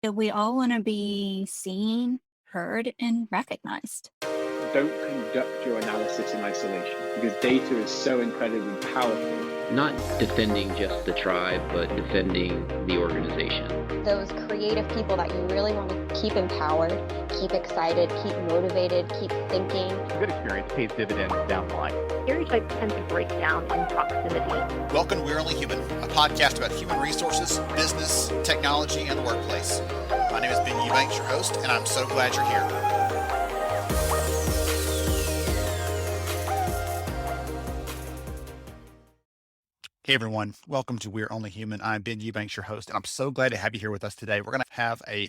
that we all want to be seen, heard, and recognized. Don't conduct your analysis in isolation because data is so incredibly powerful. Not defending just the tribe, but defending the organization. Those creative people that you really want to keep empowered, keep excited, keep motivated, keep thinking. A good experience pays dividends down the line. Stereotypes tend to break down in proximity. Welcome to We're Only Human, a podcast about human resources, business, technology, and the workplace. My name is Ben Eubanks, your host, and I'm so glad you're here. Hey everyone, welcome to We're Only Human. I'm Ben Eubanks, your host, and I'm so glad to have you here with us today. We're going to have a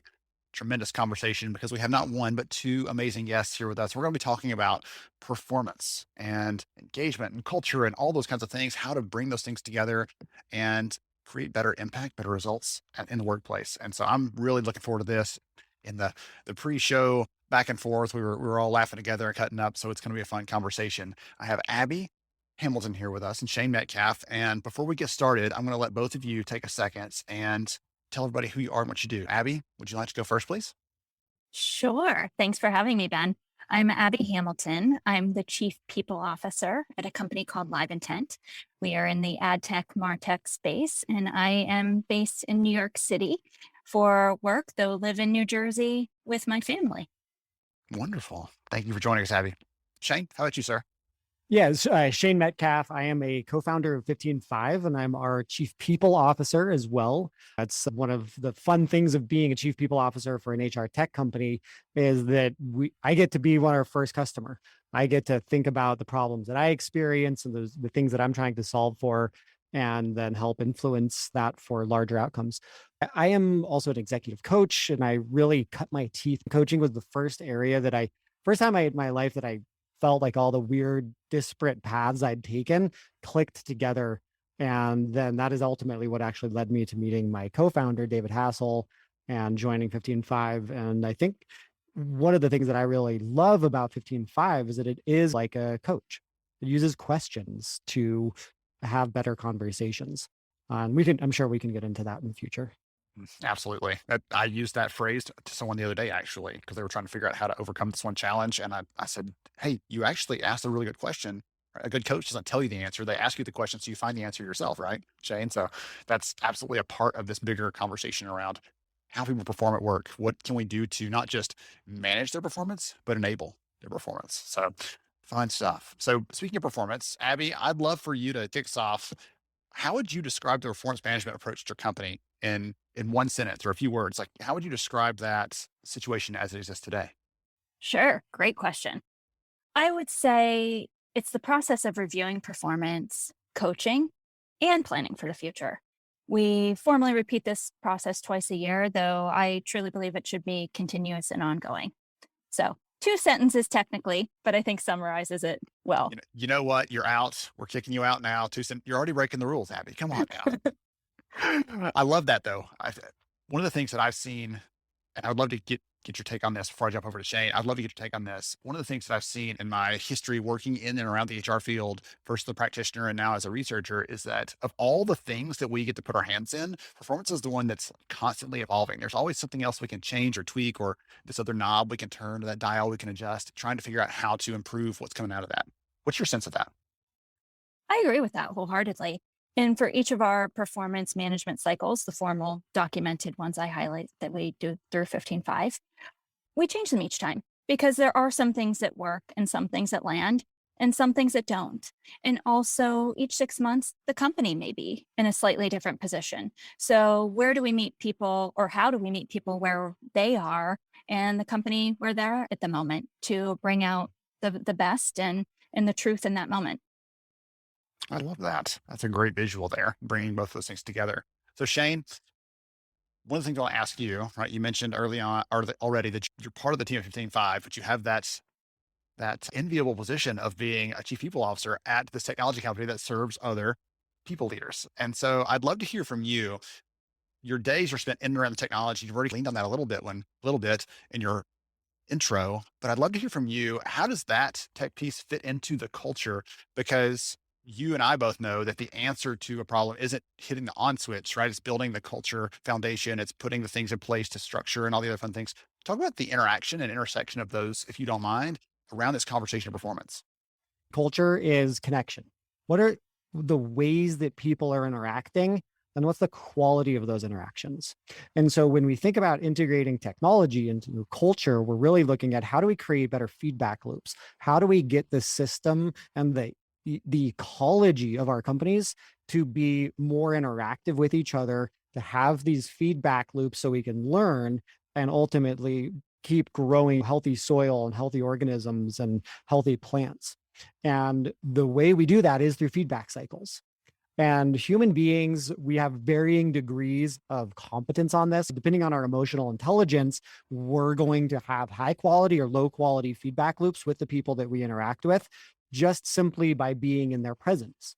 tremendous conversation because we have not one, but two amazing guests here with us. We're going to be talking about performance and engagement and culture and all those kinds of things, how to bring those things together and create better impact, better results in the workplace. And so I'm really looking forward to this. In the pre-show back and forth, we were all laughing together and cutting up. So it's going to be a fun conversation. I have Abby Hamilton here with us and Shane Metcalf. And before we get started, I'm going to let both of you take a second and tell everybody who you are and what you do. Abby, would you like to go first, please? Sure. Thanks for having me, Ben. I'm Abby Hamilton. I'm the Chief People Officer at a company called LiveIntent. We are in the ad tech, martech space, and I am based in New York City for work, though live in New Jersey with my family. Wonderful. Thank you for joining us, Abby. Shane, how about you, sir? Yes, Shane Metcalf. I am a co-founder of 15Five, and I'm our Chief People Officer as well. That's one of the fun things of being a Chief People Officer for an HR tech company is that I get to be our first customer. I get to think about the problems that I experience and the things that I'm trying to solve for, and then help influence that for larger outcomes. I am also an executive coach, and I really cut my teeth. Coaching was the first time in my life that I felt like all the weird disparate paths I'd taken clicked together. And then that is ultimately what actually led me to meeting my co-founder, David Hassel, and joining 15Five. And I think one of the things that I really love about 15Five is that it is like a coach. It uses questions to have better conversations. And I'm sure we can get into that in the future. Absolutely. I used that phrase to someone the other day, actually, because they were trying to figure out how to overcome this one challenge. And I said, hey, you actually asked a really good question. A good coach doesn't tell you the answer. They ask you the question so you find the answer yourself, right, Shane? So that's absolutely a part of this bigger conversation around how people perform at work. What can we do to not just manage their performance, but enable their performance? So fun stuff. So speaking of performance, Abby, I'd love for you to kick us off. How would you describe the performance management approach to your company in one sentence or a few words? Like, how would you describe that situation as it exists today? Sure. Great question. I would say it's the process of reviewing performance, coaching, and planning for the future. We formally repeat this process twice a year, though I truly believe it should be continuous and ongoing. So 2 sentences technically, but I think summarizes it well. You know what? You're out. We're kicking you out now. You're already breaking the rules, Abby. Come on now. I love that though. One of the things that I've seen, and I would love to get your take on this before I jump over to Shane. I'd love to get your take on this. One of the things that I've seen in my history working in and around the HR field, first as a practitioner and now as a researcher, is that of all the things that we get to put our hands in, performance is the one that's constantly evolving. There's always something else we can change or tweak, or this other knob we can turn, or that dial we can adjust, trying to figure out how to improve what's coming out of that. What's your sense of that? I agree with that wholeheartedly. And for each of our performance management cycles, the formal documented ones I highlight that we do through 15Five, we change them each time because there are some things that work and some things that land and some things that don't. And also each 6 months, the company may be in a slightly different position. So where do we meet people, or how do we meet people where they are and the company where they're at the moment to bring out the best and the truth in that moment? I love that. That's a great visual there, bringing both those things together. So Shane, one of the things I'll ask you, right? You mentioned early on already that you're part of the team of 15Five, but you have that enviable position of being a chief people officer at this technology company that serves other people leaders. And so I'd love to hear from you. Your days are spent in and around the technology. You've already leaned on that a little bit in your intro, but I'd love to hear from you. How does that tech piece fit into the culture? Because you and I both know that the answer to a problem isn't hitting the on switch, right? It's building the culture foundation. It's putting the things in place to structure and all the other fun things. Talk about the interaction and intersection of those, if you don't mind, around this conversation of performance. Culture is connection. What are the ways that people are interacting, and what's the quality of those interactions? And so when we think about integrating technology into culture, we're really looking at how do we create better feedback loops? How do we get the system and the ecology of our companies to be more interactive with each other, to have these feedback loops so we can learn and ultimately keep growing healthy soil and healthy organisms and healthy plants. And the way we do that is through feedback cycles. And human beings, we have varying degrees of competence on this. Depending on our emotional intelligence, we're going to have high quality or low quality feedback loops with the people that we interact with, just simply by being in their presence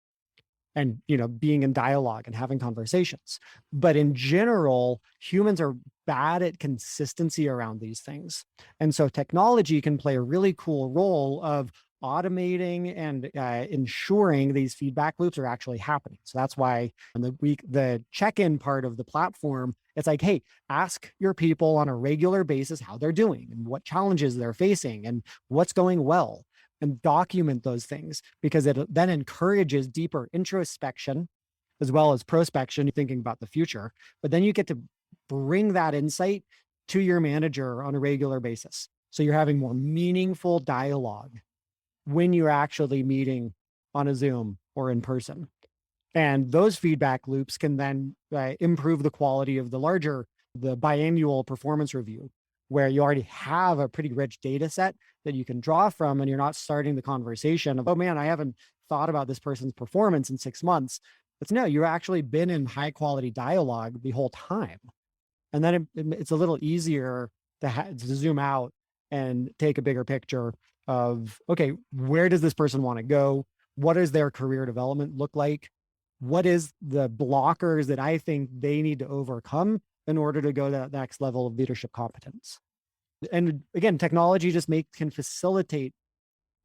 and, being in dialogue and having conversations. But in general, humans are bad at consistency around these things. And so technology can play a really cool role of automating and ensuring these feedback loops are actually happening. So that's why on the check-in part of the platform, it's like, hey, ask your people on a regular basis how they're doing and what challenges they're facing and what's going well, and document those things, because it then encourages deeper introspection as well as prospection, thinking about the future. But then you get to bring that insight to your manager on a regular basis. So you're having more meaningful dialogue when you're actually meeting on a Zoom or in person. And those feedback loops can then improve the quality of the biannual performance review, where you already have a pretty rich data set that you can draw from, and you're not starting the conversation of, oh man, I haven't thought about this person's performance in 6 months. It's no, you've actually been in high quality dialogue the whole time. And then it's a little easier to zoom out and take a bigger picture of, okay, where does this person want to go? What does their career development look like? What is the blockers that I think they need to overcome in order to go to that next level of leadership competence? And again, technology just can facilitate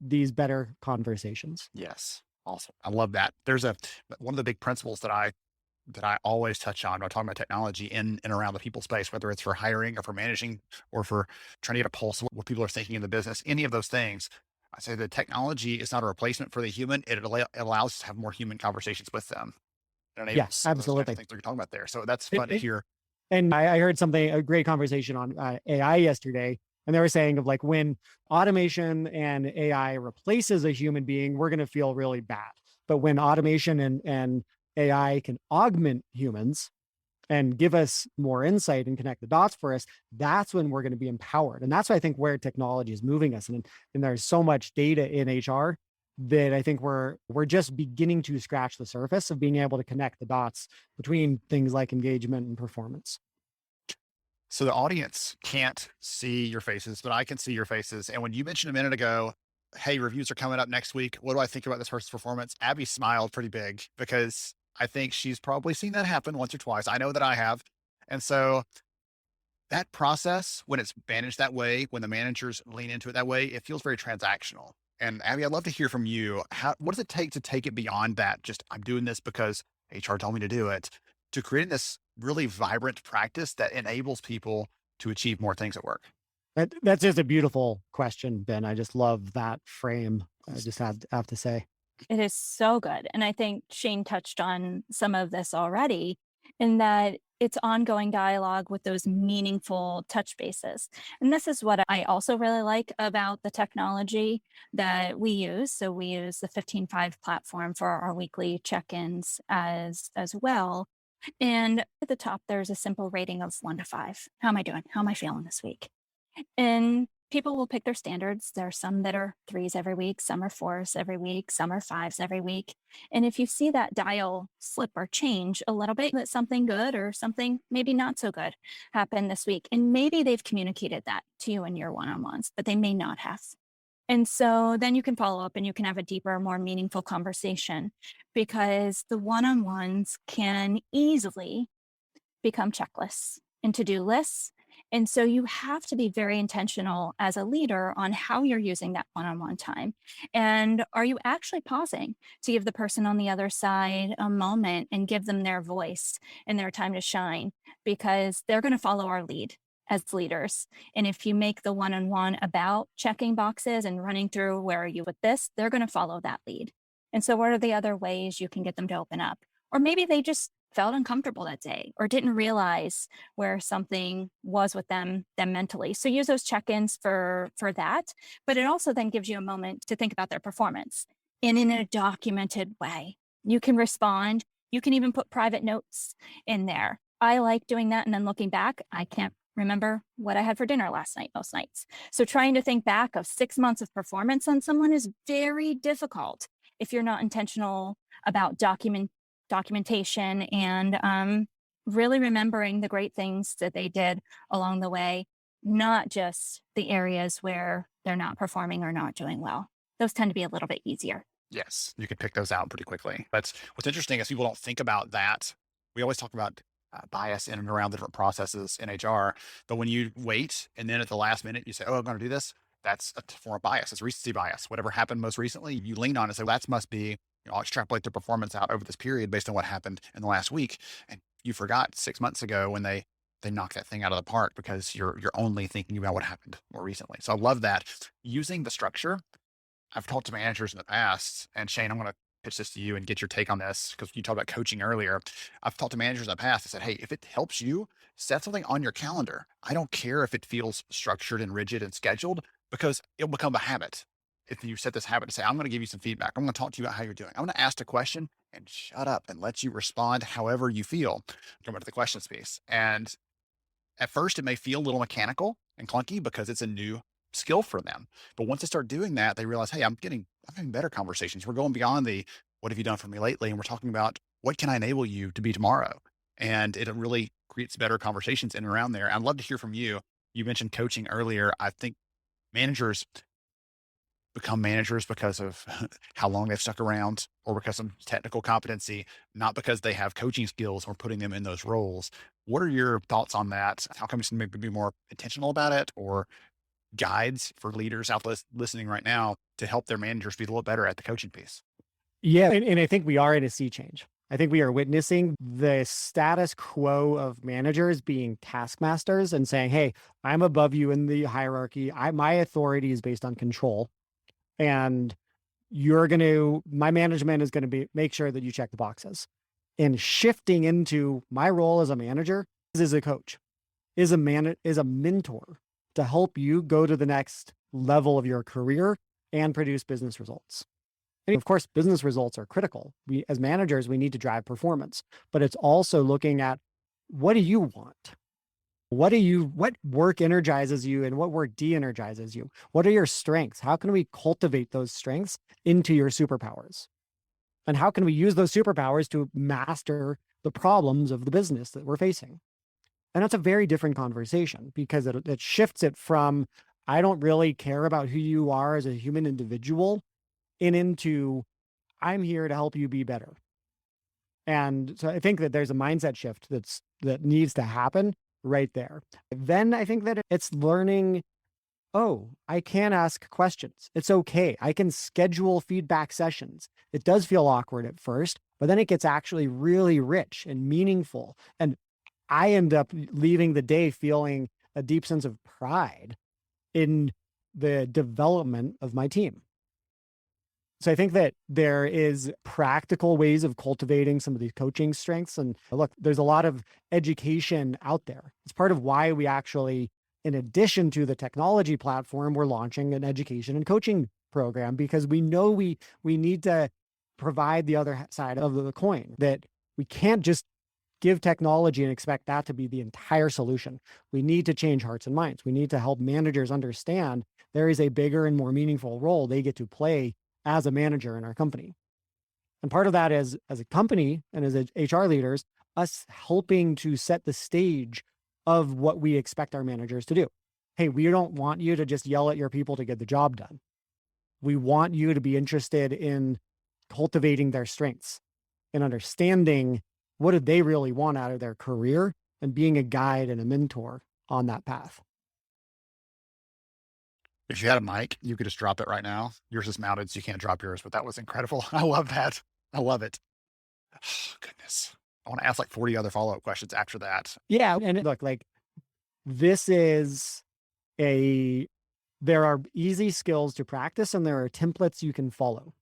these better conversations. Yes. Awesome. I love that. There's one of the big principles that I always touch on when I'm talking about technology in and around the people space, whether it's for hiring or for managing or for trying to get a pulse of what people are thinking in the business, any of those things. I say that technology is not a replacement for the human. It allows us to have more human conversations with them. Yes, absolutely. Things that you're talking about there. So that's fun to hear. And I heard a great conversation on AI yesterday, and they were saying of like, when automation and AI replaces a human being, we're going to feel really bad. But when automation and AI can augment humans and give us more insight and connect the dots for us, that's when we're going to be empowered. And that's, I think, where technology is moving us. And there's so much data in HR that I think we're just beginning to scratch the surface of being able to connect the dots between things like engagement and performance. So the audience can't see your faces, but I can see your faces. And when you mentioned a minute ago, hey, reviews are coming up next week, what do I think about this person's performance? Abby smiled pretty big, because I think she's probably seen that happen once or twice. I know that I have. And so that process, when it's managed that way, when the managers lean into it that way, it feels very transactional. And Abby, I'd love to hear from you. What does it take to take it beyond that? Just, I'm doing this because HR told me to do it, to creating this really vibrant practice that enables people to achieve more things at work? That's just a beautiful question, Ben. I just love that frame. I just have to say. It is so good. And I think Shane touched on some of this already, in that it's ongoing dialogue with those meaningful touch bases. And this is what I also really like about the technology that we use. So we use the 15.5 platform for our weekly check-ins as well. And at the top, there's a simple rating of 1 to 5. How am I doing? How am I feeling this week? And people will pick their standards. There are some that are 3s every week, some are 4s every week, some are 5s every week. And if you see that dial slip or change a little bit, that something good or something maybe not so good happened this week. And maybe they've communicated that to you in your one-on-ones, but they may not have. And so then you can follow up and you can have a deeper, more meaningful conversation, because the one-on-ones can easily become checklists and to-do lists. And so you have to be very intentional as a leader on how you're using that one-on-one time. And are you actually pausing to give the person on the other side a moment and give them their voice and their time to shine? Because they're going to follow our lead as leaders. And if you make the one-on-one about checking boxes and running through where are you with this, they're going to follow that lead. And so what are the other ways you can get them to open up? Or maybe they just felt uncomfortable that day or didn't realize where something was with them mentally. So use those check-ins for that. But it also then gives you a moment to think about their performance and in a documented way. You can respond. You can even put private notes in there. I like doing that. And then looking back, I can't remember what I had for dinner last night, most nights. So trying to think back of 6 months of performance on someone is very difficult if you're not intentional about documentation and really remembering the great things that they did along the way, not just the areas where they're not performing or not doing well. Those tend to be a little bit easier. Yes, you can pick those out pretty quickly. But what's interesting is people don't think about that. We always talk about bias in and around the different processes in HR. But when you wait and then at the last minute you say, oh, I'm going to do this, that's a form of bias. It's recency bias. Whatever happened most recently, you lean on it and say, well, that must be, I'll extrapolate their performance out over this period based on what happened in the last week. And you forgot 6 months ago when they knocked that thing out of the park because you're only thinking about what happened more recently. So I love that. Using the structure, I've talked to managers in the past, and Shane, I'm going to pitch this to you and get your take on this because you talked about coaching earlier. I've talked to managers in the past. I said, hey, if it helps you, set something on your calendar. I don't care if it feels structured and rigid and scheduled because it'll become a habit. If you set this habit to say, I'm going to give you some feedback. I'm going to talk to you about how you're doing. I'm going to ask a question and shut up and let you respond however you feel. Go back to the questions piece. And at first, it may feel a little mechanical and clunky because it's a new skill for them. But once they start doing that, they realize, hey, I'm having better conversations. We're going beyond the, what have you done for me lately? And we're talking about what can I enable you to be tomorrow? And it really creates better conversations in and around there. I'd love to hear from you. You mentioned coaching earlier. I think managers become managers because of how long they've stuck around or because of technical competency, not because they have coaching skills or putting them in those roles. What are your thoughts on that? How come you maybe be more intentional about it, or guides for leaders out listening right now to help their managers be a little better at the coaching piece? Yeah. And I think we are in a sea change. I think we are witnessing the status quo of managers being taskmasters and saying, hey, I'm above you in the hierarchy. My authority is based on control. And my management is going to make sure that you check the boxes. And shifting into my role as a manager is a coach, is a mentor to help you go to the next level of your career and produce business results. And of course, business results are critical. As managers, we need to drive performance, but it's also looking at, what do you want? What work energizes you and what work de-energizes you? What are your strengths? How can we cultivate those strengths into your superpowers? And how can we use those superpowers to master the problems of the business that we're facing? And that's a very different conversation because it shifts it from, I don't really care about who you are as a human individual, and into, I'm here to help you be better. And so I think that there's a mindset shift that needs to happen right there. Then I think that it's learning, oh, I can ask questions. It's okay. I can schedule feedback sessions. It does feel awkward at first, but then it gets actually really rich and meaningful. And I end up leaving the day feeling a deep sense of pride in the development of my team. So I think that there is practical ways of cultivating some of these coaching strengths. And look, there's a lot of education out there. It's part of why we actually, in addition to the technology platform, we're launching an education and coaching program, because we know we need to provide the other side of the coin, that we can't just give technology and expect that to be the entire solution. We need to change hearts and minds. We need to help managers understand there is a bigger and more meaningful role they get to play as a manager in our company. And part of that is, as a company and as HR leaders, us helping to set the stage of what we expect our managers to do. Hey, we don't want you to just yell at your people to get the job done. We want you to be interested in cultivating their strengths and understanding what do they really want out of their career, and being a guide and a mentor on that path. If you had a mic, you could just drop it right now. Yours is mounted, so you can't drop yours, but that was incredible. I love that. I love it. Oh, goodness. I want to ask like 40 other follow-up questions after that. Yeah. And look, like this is there are easy skills to practice and there are templates you can follow.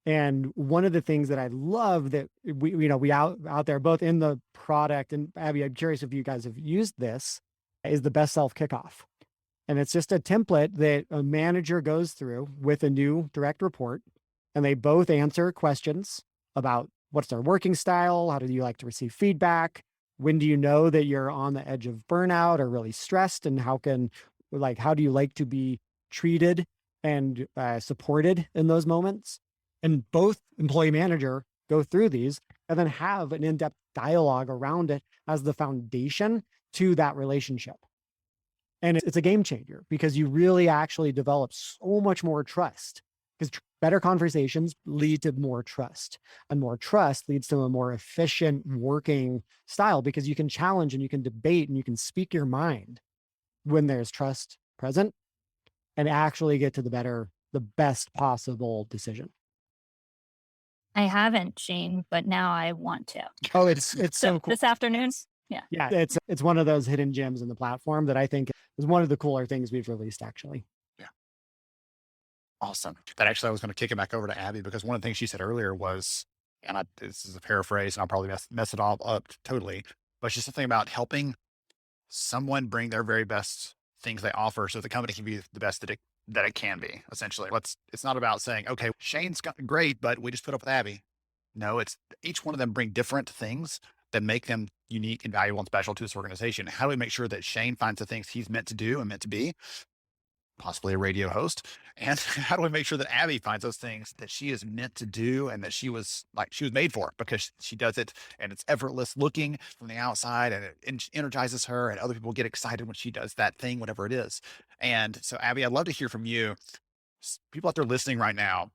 And one of the things that I love that we out there, both in the product, and Abby, I'm curious if you guys have used this, is the best self kickoff. And it's just a template that a manager goes through with a new direct report, and they both answer questions about what's their working style, how do you like to receive feedback, when do you know that you're on the edge of burnout or really stressed, and how do you like to be treated and supported in those moments. And both employee manager go through these and then have an in-depth dialogue around it as the foundation to that relationship. And it's a game changer because you really actually develop so much more trust, because better conversations lead to more trust, and more trust leads to a more efficient working style, because you can challenge and you can debate and you can speak your mind when there's trust present and actually get to the best possible decision. I haven't, Shane, but now I want to. Oh, it's so cool. This afternoon. Yeah. Yeah. It's one of those hidden gems in the platform that I think is one of the cooler things we've released, actually. Yeah. Awesome. That actually, I was going to kick it back over to Abby, because one of the things she said earlier was, and this is a paraphrase and I'll probably mess it all up totally, but she's something about helping someone bring their very best things they offer so the company can be the best that it can be, essentially. It's not about saying, okay, Shane's great, but we just put up with Abby. No, it's each one of them bring different things that make them unique and valuable and special to this organization. How do we make sure that Shane finds the things he's meant to do and meant to be, possibly a radio host? And how do we make sure that Abby finds those things that she is meant to do and that she was made for, because she does it and it's effortless looking from the outside and it energizes her, and other people get excited when she does that thing, whatever it is. And so, Abby, I'd love to hear from you. People out there listening right now,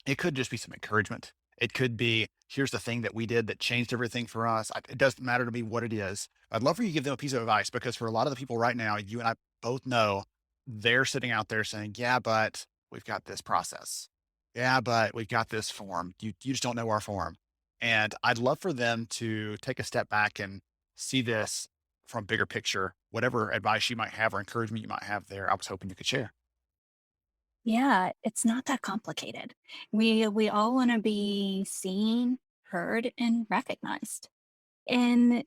it could just be some encouragement. It could be, here's the thing that we did that changed everything for us. It doesn't matter to me what it is. I'd love for you to give them a piece of advice, because for a lot of the people right now, you and I both know, they're sitting out there saying, yeah, but we've got this process. Yeah, but we've got this form. You just don't know our form. And I'd love for them to take a step back and see this from a bigger picture. Whatever advice you might have or encouragement you might have there, I was hoping you could share. Yeah, it's not that complicated. We all want to be seen, heard, and recognized. And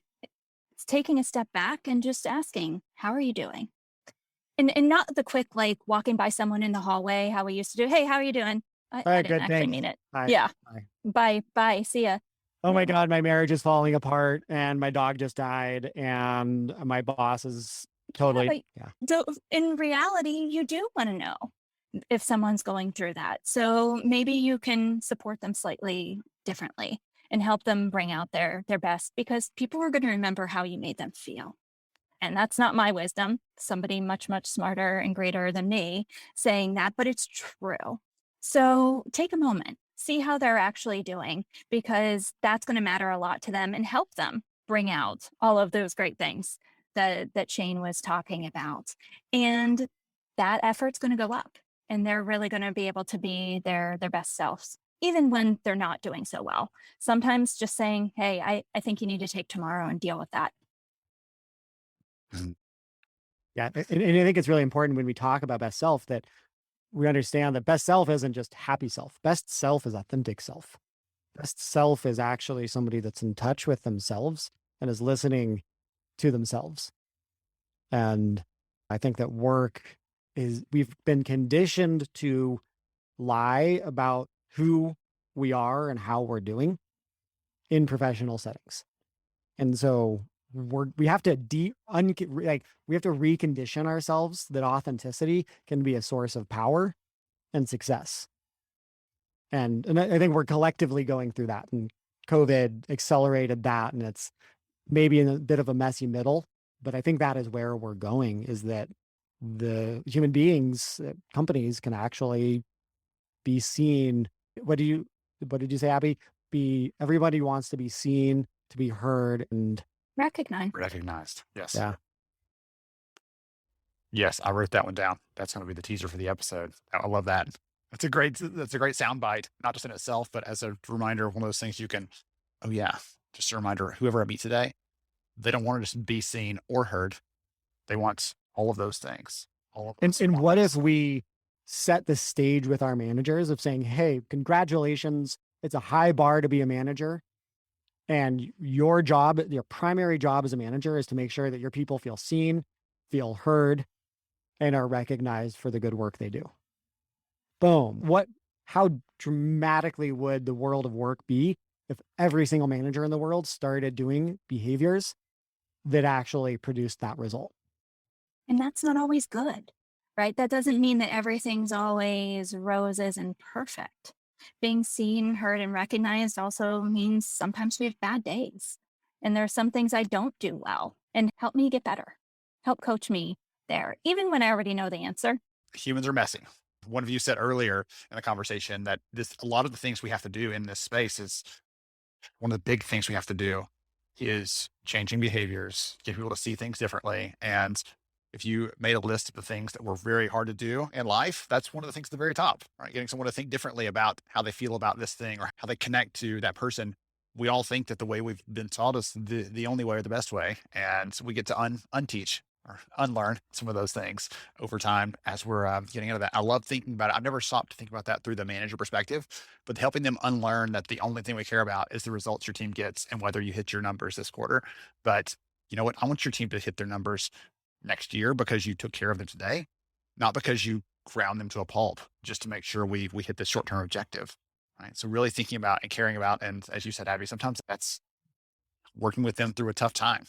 it's taking a step back and just asking, how are you doing? And not the quick, like walking by someone in the hallway, how we used to do. Hey, how are you doing? I didn't Good, actually thanks. mean it. Bye. Yeah. Bye. Bye. See ya. Oh my God, my marriage is falling apart and my dog just died and my boss is totally. Yeah. So in reality, you do want to know if someone's going through that. So maybe you can support them slightly differently and help them bring out their best, because people are going to remember how you made them feel. And that's not my wisdom, somebody much, much smarter and greater than me saying that, but it's true. So take a moment, see how they're actually doing, because that's going to matter a lot to them and help them bring out all of those great things that Shane was talking about. And that effort's going to go up, and they're really going to be able to be their best selves, even when they're not doing so well. Sometimes just saying, hey, I think you need to take tomorrow and deal with that. Yeah. And I think it's really important when we talk about best self that we understand that best self isn't just happy self. Best self is authentic self. Best self is actually somebody that's in touch with themselves and is listening to themselves. And I think that we've been conditioned to lie about who we are and how we're doing in professional settings. And so we have to we have to recondition ourselves that authenticity can be a source of power and success. And I think we're collectively going through that, and COVID accelerated that, and it's maybe in a bit of a messy middle, but I think that is where we're going, is that the human beings, companies can actually be seen. What did you say, Abby? Everybody wants to be seen, to be heard, and Recognized. Recognized. Yes. Yeah. Yes, I wrote that one down. That's going to be the teaser for the episode. I love that. That's a great sound bite, not just in itself, but as a reminder of one of those things you can, oh yeah, just a reminder, whoever I meet today, they don't want to just be seen or heard. They want all of those things. All of those And what if qualities. we set the stage with our managers of saying, hey, congratulations, it's a high bar to be a manager. And your job, your primary job as a manager is to make sure that your people feel seen, feel heard, and are recognized for the good work they do. Boom. How dramatically would the world of work be if every single manager in the world started doing behaviors that actually produced that result? And that's not always good, right? That doesn't mean that everything's always roses and perfect. Being seen, heard, and recognized also means sometimes we have bad days. And there are some things I don't do well, and help me get better. Help coach me there, even when I already know the answer. Humans are messy. One of you said earlier in the conversation that a lot of the things we have to do in this space is one of the big things we have to do is changing behaviors, get people to see things differently. And if you made a list of the things that were very hard to do in life, that's one of the things at the very top, right? Getting someone to think differently about how they feel about this thing or how they connect to that person. We all think that the way we've been taught is the only way or the best way. And we get to unteach or unlearn some of those things over time as we're getting into that. I love thinking about it. I've never stopped to think about that through the manager perspective, but helping them unlearn that the only thing we care about is the results your team gets and whether you hit your numbers this quarter. But you know what? I want your team to hit their numbers next year because you took care of them today, not because you ground them to a pulp just to make sure we hit the short-term objective. Right. So really thinking about and caring about, and as you said, Abby, sometimes that's working with them through a tough time.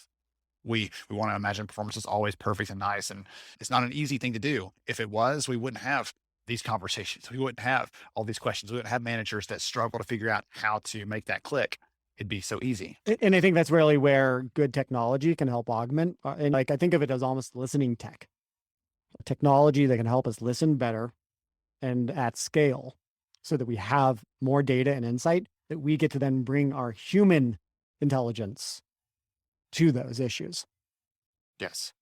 We want to imagine performance is always perfect and nice. And it's not an easy thing to do. If it was, we wouldn't have these conversations. We wouldn't have all these questions. We wouldn't have managers that struggle to figure out how to make that click. It'd be so easy. And I think that's really where good technology can help augment. And like, I think of it as almost listening tech, technology that can help us listen better and at scale so that we have more data and insight that we get to then bring our human intelligence to those issues. Yes.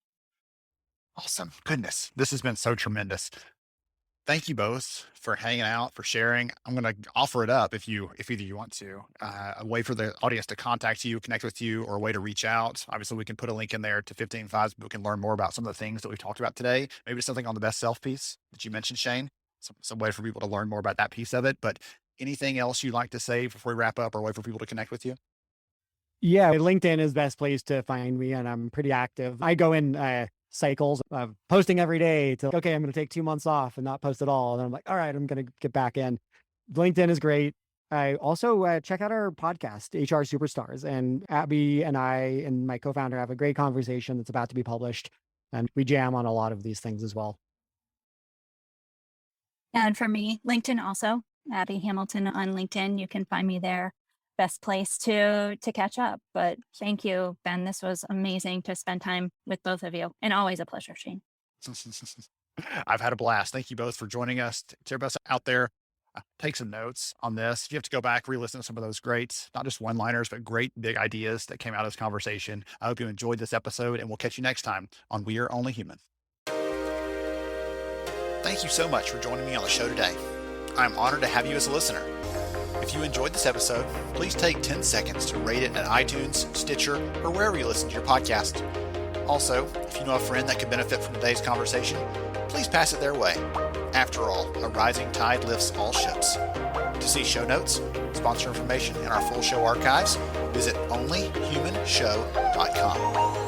Awesome. Goodness. This has been so tremendous. Thank you both for hanging out, for sharing. I'm going to offer it up if either you want to, a way for the audience to contact you, connect with you, or a way to reach out. Obviously, we can put a link in there to 15 Fives, but we can learn more about some of the things that we've talked about today. Maybe something on the best self piece that you mentioned, Shane. Some way for people to learn more about that piece of it. But anything else you'd like to say before we wrap up, or a way for people to connect with you? Yeah, LinkedIn is the best place to find me, and I'm pretty active. I go in cycles of posting every day to, okay, I'm going to take 2 months off and not post at all. And I'm like, all right, I'm going to get back in. LinkedIn is great. I also check out our podcast, HR Superstars, and Abby and I and my co-founder have a great conversation that's about to be published, and we jam on a lot of these things as well. And for me, LinkedIn also, Abby Hamilton on LinkedIn. You can find me there. Best place to catch up. But thank you, Ben. This was amazing to spend time with both of you, and always a pleasure, Shane. I've had a blast. Thank you both for joining us. To everybody out there, take some notes on this. If you have to go back, re-listen to some of those great, not just one-liners, but great big ideas that came out of this conversation. I hope you enjoyed this episode, and we'll catch you next time on We Are Only Human. Thank you so much for joining me on the show today. I'm honored to have you as a listener. If you enjoyed this episode, please take 10 seconds to rate it at iTunes, Stitcher, or wherever you listen to your podcast. Also, if you know a friend that could benefit from today's conversation, please pass it their way. After all, a rising tide lifts all ships. To see show notes, sponsor information, and our full show archives, visit onlyhumanshow.com.